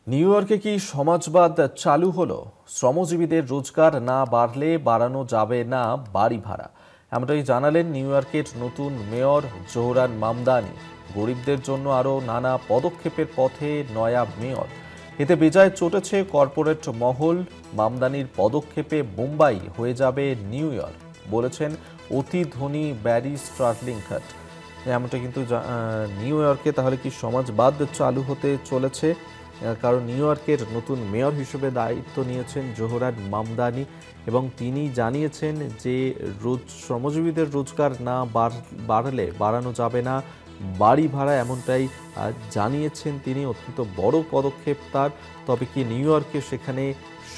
New ইয়র্কে কি সমাজবাদ চালু হলো? শ্রমজীবীদের রোজগার না বাড়লে বাড়ানো যাবে না বাড়ি ভাড়া, এমনটাই জানালেন নিউ ইয়র্কের নতুন মেয়র জোহরান মামদানি। গরিবদের জন্য আরও নানা পদক্ষেপের পথে নয়া মেয়র। এতে বেজায় চটেছে কর্পোরেট মহল। মামদানির পদক্ষেপে মুম্বাই হয়ে যাবে নিউ ইয়র্ক, বলেছেন অতি ধনী ব্যারি স্ট্রাটলিংহাট। এমনটা কিন্তু নিউ ইয়র্কে তাহলে কি সমাজবাদ চালু হতে চলেছে? কারণ নিউ ইয়র্কের নতুন মেয়র হিসেবে দায়িত্ব নিয়েছেন জোহরান মামদানি এবং তিনি জানিয়েছেন যে শ্রমজীবীদের রোজগার না বাড়লে বাড়ানো যাবে না বাড়ি ভাড়া, এমনটাই জানিয়েছেন তিনি। অত্যন্ত বড় পদক্ষেপ তার। তবে কি নিউ ইয়র্কে সেখানে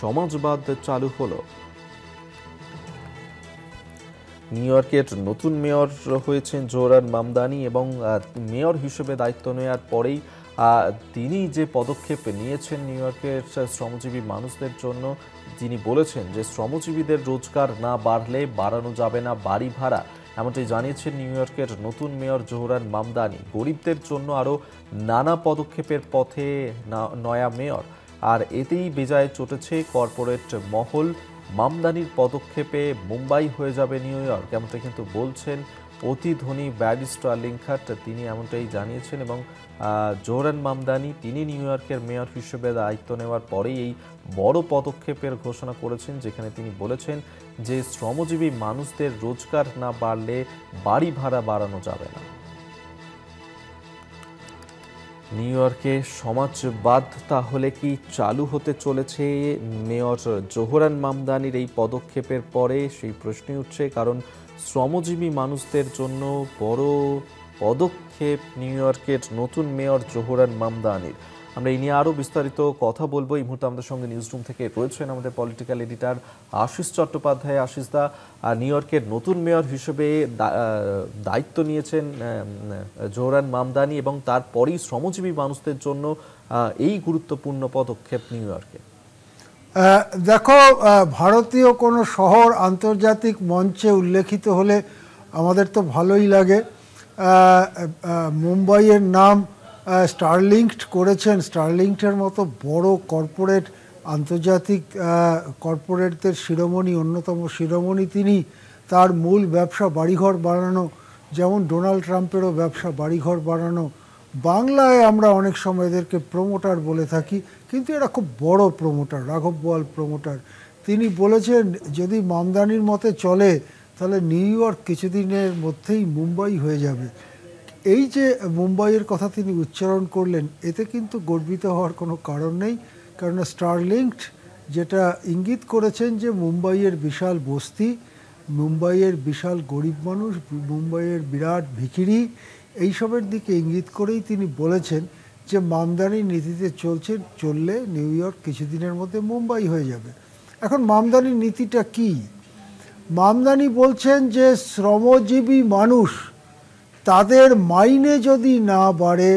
সমাজবাদ চালু হলো? নিউ ইয়র্কের নতুন মেয়র হয়েছেন জোহরান মামদানি এবং মেয়র হিসেবে দায়িত্ব নেওয়ার পরেই তিনি যে পদক্ষেপ নিয়েছেন নিউ ইয়র্কের শ্রমজীবী মানুষদের জন্য, তিনি বলেছেন যে শ্রমজীবীদের রোজগার না বাড়লে বাড়ানো যাবে না বাড়ি ভাড়া, এমনটাই জানিয়েছেন নিউ ইয়র্কের নতুন মেয়র জোহরান মামদানি। গরিবদের জন্য আরও নানা পদক্ষেপের পথে নয়া মেয়র, আর এতেই বেজায় চটেছে কর্পোরেট মহল। মামদানির পদক্ষেপে মুম্বাই হয়ে যাবে নিউ ইয়র্ক, এমনটা কিন্তু বলছেন অতি ধনী ব্যারি স্ট্রাটলিংহাট। তিনি এমনটাই জানিয়েছেন এবং জোহরান মামদানি তিনি নিউ ইয়র্কের মেয়র হিসেবে দায়িত্ব নেওয়ার পরেই এই বড় পদক্ষেপের ঘোষণা করেছেন, যেখানে তিনি বলেছেন যে শ্রমজীবী মানুষদের রোজগার না বাড়লে বাড়ি ভাড়া বাড়ানো যাবে না। নিউ ইয়র্কে সমাজবাদ তাহলে কি চালু হতে চলেছে মেয়র জোহরান মামদানির এই পদক্ষেপের পরে? সেই প্রশ্নই উঠছে, কারণ শ্রমজীবী মানুষদের জন্য বড় পদক্ষেপ নিউ ইয়র্কের নতুন মেয়র জোহরান মামদানির। আমরা এই নিয়ে আরও বিস্তারিত কথা বলবো। এই মুহূর্তে আমাদের সঙ্গে নিউজ রুম থেকে রয়েছেন আমাদের পলিটিক্যাল এডিটর আশিস চট্টোপাধ্যায়। আশিসদা, নিউ ইয়র্কের নতুন মেয়র হিসেবে দায়িত্ব নিয়েছেন জোহরান মামদানি এবং তারপরেই শ্রমজীবী মানুষদের জন্য এই গুরুত্বপূর্ণ পদক্ষেপ নিউ ইয়র্কে। দেখো, ভারতীয় কোনো শহর আন্তর্জাতিক মঞ্চে উল্লেখিত হলে আমাদের তো ভালোই লাগে। মুম্বাইয়ের নাম স্টারলিংকড করেছেন। স্টারলিংকডের মতো বড় কর্পোরেট, আন্তর্জাতিক কর্পোরেটদের শিরোমণি, অন্যতম শিরোমণি তিনি। তার মূল ব্যবসা বাড়িঘর বানানো, যেমন ডোনাল্ড ট্রাম্পেরও ব্যবসা বাড়িঘর বানানো। বাংলায় আমরা অনেক সময় এদেরকে প্রমোটার বলে থাকি, কিন্তু এরা খুব বড় প্রমোটার, রাঘব বোয়াল প্রমোটার। তিনি বলেছেন যদি মামদানির মতে চলে তাহলে নিউ ইয়র্ক কিছুদিনের মধ্যেই মুম্বাই হয়ে যাবে। এই যে মুম্বাইয়ের কথা তিনি উচ্চারণ করলেন, এতে কিন্তু গর্বিত হওয়ার কোনো কারণ নেই। কারণ স্টারলিংকড যেটা ইঙ্গিত করেছেন যে মুম্বাইয়ের বিশাল বস্তি, মুম্বাইয়ের বিশাল গরিব মানুষ, মুম্বাইয়ের বিরাট ভিখিরি, এইসবের দিকে ইঙ্গিত করেই তিনি বলেছেন যে মামদানির নীতিতে চললে নিউ ইয়র্ক কিছুদিনের মধ্যে মুম্বাই হয়ে যাবে। এখন মামদানির নীতিটা কি? মামদানি বলছেন যে শ্রমজীবী মানুষ, তাদের মাইনে যদি না বাড়ে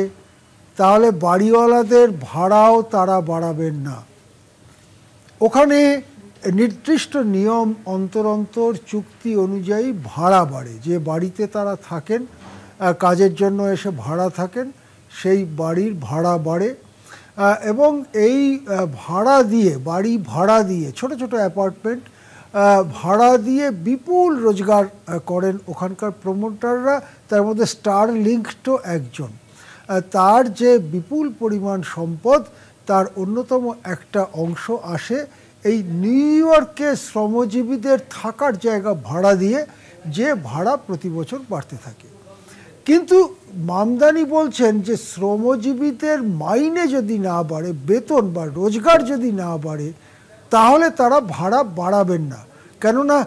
তাহলে বাড়িওয়ালাদের ভাড়াও তারা বাড়াবেন না। ওখানে নির্দিষ্ট নিয়ম অন্তর চুক্তি অনুযায়ী ভাড়া বাড়ে। যে বাড়িতে তারা থাকেন, কাজের জন্য এসে ভাড়া থাকেন, সেই বাড়ির ভাড়া বাড়ে এবং এই ভাড়া দিয়ে, বাড়ি ভাড়া দিয়ে, ছোট ছোট অ্যাপার্টমেন্ট ভাড়া দিয়ে বিপুল রোজগার করেন ওখানকার প্রমোটাররা। তার মধ্যে স্টারলিংকডও একজন। তার যে বিপুল পরিমাণ সম্পদ, তার অন্যতম একটা অংশ আসে এই নিউ ইয়র্কে শ্রমজীবীদের থাকার জায়গা ভাড়া দিয়ে, যে ভাড়া প্রতি বছর বাড়তে থাকে। কিন্তু মামদানি বলছেন যে শ্রমজীবীদের মাইনে যদি না বাড়ে, বেতন বা রোজগার যদি না বাড়ে, তাহলে তারা ভাড়া বাড়াবেন না। কেননা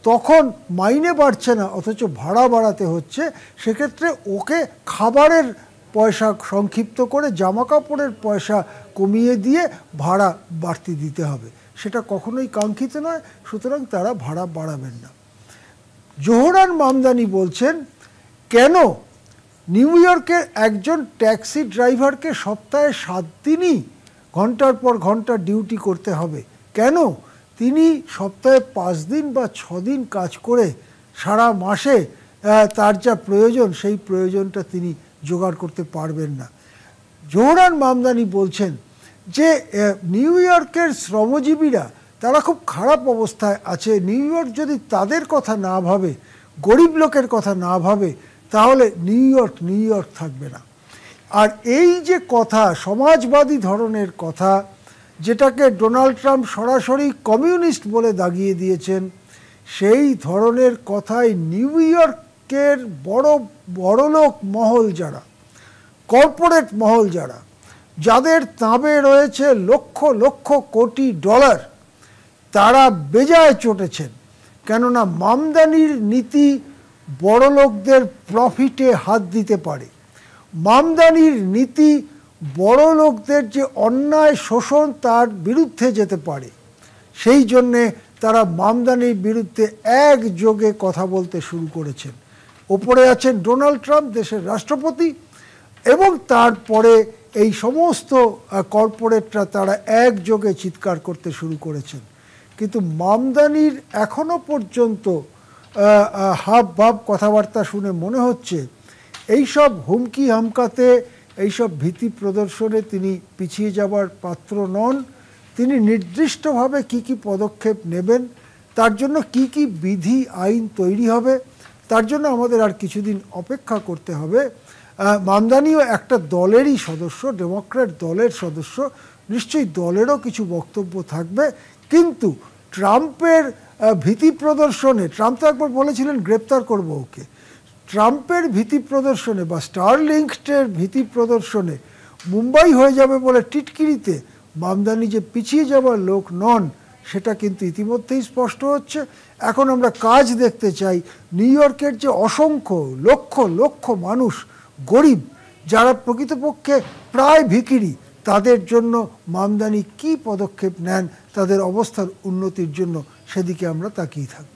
তখন মাইনে বাড়ছে না অথচ ভাড়া বাড়াতে হচ্ছে। সেক্ষেত্রে ওকে খাবারের পয়সা সংক্ষিপ্ত করে জামা কাপড়ের পয়সা কমিয়ে দিয়ে ভাড়া বাড়তি দিতে হবে। সেটা কখনোই কাঙ্ক্ষিত নয়, সুতরাং তারা ভাড়া বাড়াবেন না। জোহরান মামদানি বলছেন কেন নিউ ইয়র্কের একজন ট্যাক্সি ড্রাইভারকে সপ্তাহে 7 দিনই ঘন্টার পর ঘন্টা ডিউটি করতে হবে? কেন তিনি সপ্তাহে 5 দিন বা 6 দিন কাজ করে সারা মাসে তার যা প্রয়োজন সেই প্রয়োজনটা তিনি জোগাড় করতে পারবেন না? জোহরান মামদানি বলছেন যে নিউ ইয়র্কের শ্রমজীবীরা তারা খুব খারাপ অবস্থায় আছে। নিউ ইয়র্ক যদি তাদের কথা না ভাবে, গরিব লোকের কথা না ভাবে, তাহলে নিউ ইয়র্ক থাকবে না। আর এই যে কথা, সমাজবাদী ধরনের কথা, যেটাকে ডোনাল্ড ট্রাম্প সরাসরি কমিউনিস্ট বলে দাগিয়ে দিয়েছেন, সেই ধরনের কথাই নিউ ইয়র্কের বড়লোক মহল যারা, কর্পোরেট মহল যারা, যাদের তাঁবে রয়েছে লক্ষ লক্ষ কোটি ডলার, তারা বেজায় চটেছেন। কেননা মামদানির নীতি বড়লোকদের প্রফিটে হাত দিতে পারে। মামদানির নীতি বড়লোকদের যে অন্যায় শোষণ তার বিরুদ্ধে যেতে পারে। সেই জন্যে তারা মামদানির বিরুদ্ধে একযোগে কথা বলতে শুরু করেছেন। ওপরে আছেন ডোনাল্ড ট্রাম্প, দেশের রাষ্ট্রপতি, এবং তারপরে এই সমস্ত কর্পোরেটরা তারা একযোগে চিৎকার করতে শুরু করেছেন। কিন্তু মামদানির এখনো পর্যন্ত হাব ভাব কথাবার্তা শুনে মনে হচ্ছে এইসব হুমকি হামকাতে, এইসব ভীতি প্রদর্শনে তিনি পিছিয়ে যাবার পাত্র নন। তিনি নির্দিষ্টভাবে কি কি পদক্ষেপ নেবেন, তার জন্য কি কি বিধি আইন তৈরি হবে, তার জন্য আমাদের আর কিছুদিন অপেক্ষা করতে হবে। মামদানিও একটা দলেরই সদস্য, ডেমোক্র্যাট দলের সদস্য, নিশ্চয়ই দলেরও কিছু বক্তব্য থাকবে। কিন্তু ট্রাম্পের ভীতি প্রদর্শনে, ট্রাম্প তো একবার বলেছিলেন গ্রেপ্তার করবো ওকে, ট্রাম্পের ভীতি প্রদর্শনে বা স্টারলিংকের ভীতি প্রদর্শনে মুম্বাই হয়ে যাবে বলে টিটকিরিতে মামদানি যে পিছিয়ে যাবার লোক নন, সেটা কিন্তু ইতিমধ্যেই স্পষ্ট হচ্ছে। এখন আমরা কাজ দেখতে চাই নিউ ইয়র্কের যে অসংখ্য লক্ষ লক্ষ মানুষ, গরিব, যারা প্রকৃতপক্ষে প্রায় ভিখিরি, তাদের জন্য মামদানি কি পদক্ষেপ নেন তাদের অবস্থার উন্নতির জন্য, সেদিকে আমরা তাকিয়ে থাকব।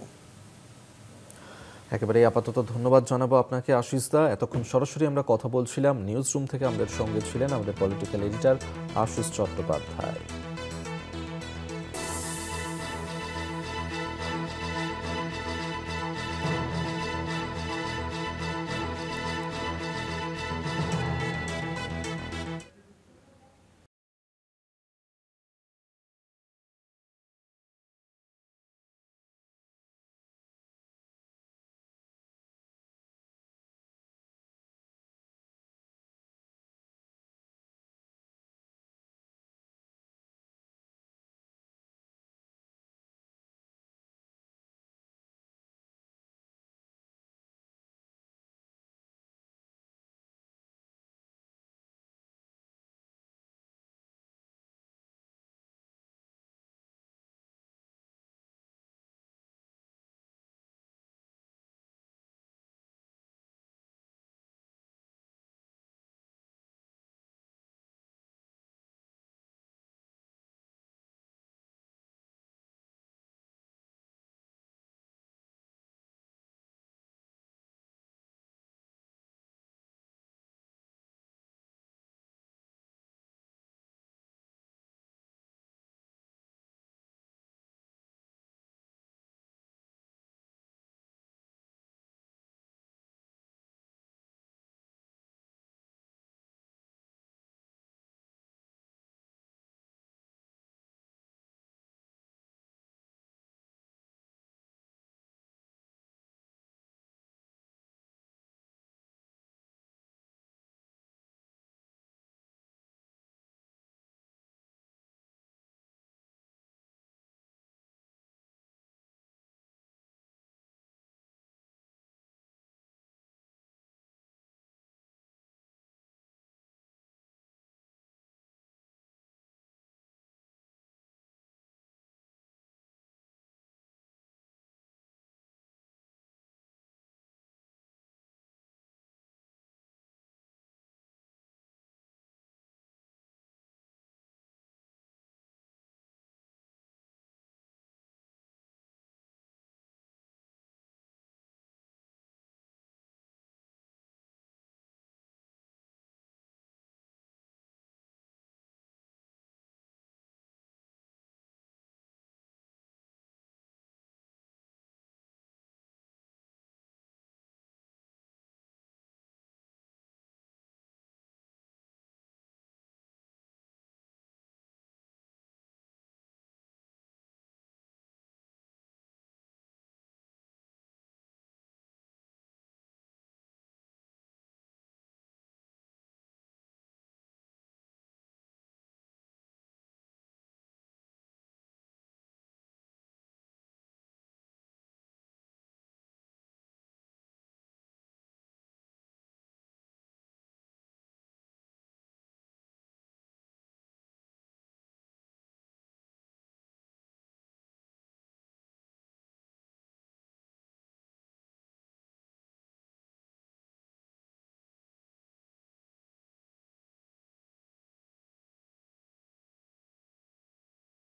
একেবারেই আপাতত ধন্যবাদ জানাবো আপনাকে আশিস দা। এতক্ষণ সরাসরি আমরা কথা বলছিলাম নিউজ রুম থেকে। আমাদের সঙ্গে ছিলেন আমাদের পলিটিক্যাল এডিটর আশিস চট্টোপাধ্যায়।